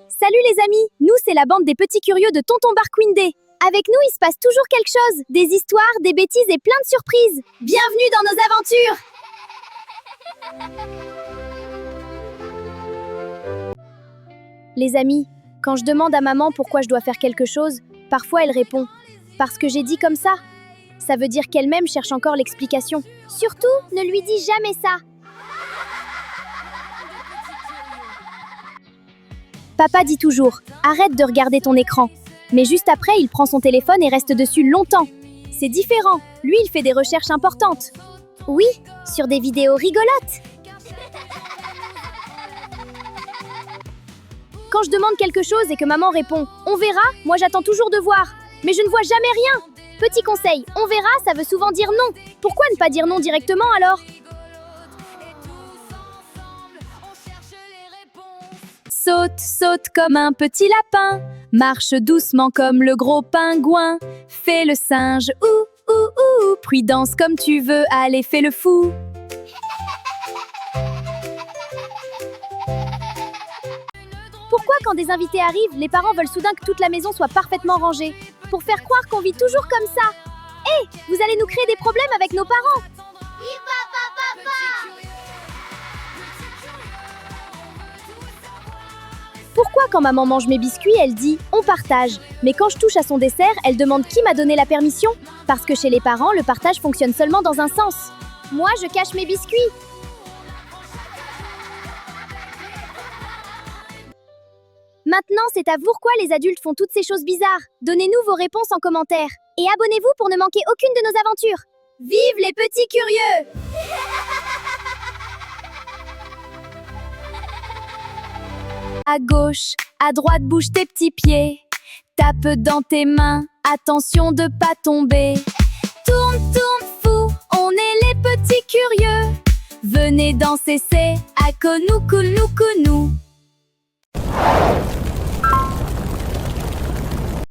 Salut les amis, nous c'est la bande des petits curieux de Tonton Barquindé. Avec nous il se passe toujours quelque chose, des histoires, des bêtises et plein de surprises. Bienvenue dans nos aventures. Les amis, quand je demande à maman pourquoi je dois faire quelque chose, parfois elle répond « Parce que j'ai dit comme ça ». Ça veut dire qu'elle-même cherche encore l'explication. Surtout, ne lui dis jamais ça. Papa dit toujours « Arrête de regarder ton écran ». Mais juste après, il prend son téléphone et reste dessus longtemps. C'est différent. Lui, il fait des recherches importantes. Oui, sur des vidéos rigolotes. Quand je demande quelque chose et que maman répond « On verra », moi j'attends toujours de voir. Mais je ne vois jamais rien. Petit conseil, « On verra », ça veut souvent dire non. Pourquoi ne pas dire non directement alors ? Saute, saute comme un petit lapin, marche doucement comme le gros pingouin, fais le singe, puis danse comme tu veux, allez fais le fou. Pourquoi quand des invités arrivent, les parents veulent soudain que toute la maison soit parfaitement rangée? Pour faire croire qu'on vit toujours comme ça. Hé, vous allez nous créer des problèmes avec nos parents. Pourquoi quand maman mange mes biscuits, elle dit « on partage », mais quand je touche à son dessert, elle demande qui m'a donné la permission? Parce que chez les parents, le partage fonctionne seulement dans un sens. Moi, je cache mes biscuits. Maintenant, c'est à vous pourquoi les adultes font toutes ces choses bizarres. Donnez-nous vos réponses en commentaire. Et abonnez-vous pour ne manquer aucune de nos aventures. Vive les petits curieux! À gauche, à droite, bouge tes petits pieds. Tape dans tes mains, attention de pas tomber. Tourne, tourne fou, on est les petits curieux. Venez danser, c'est à nous.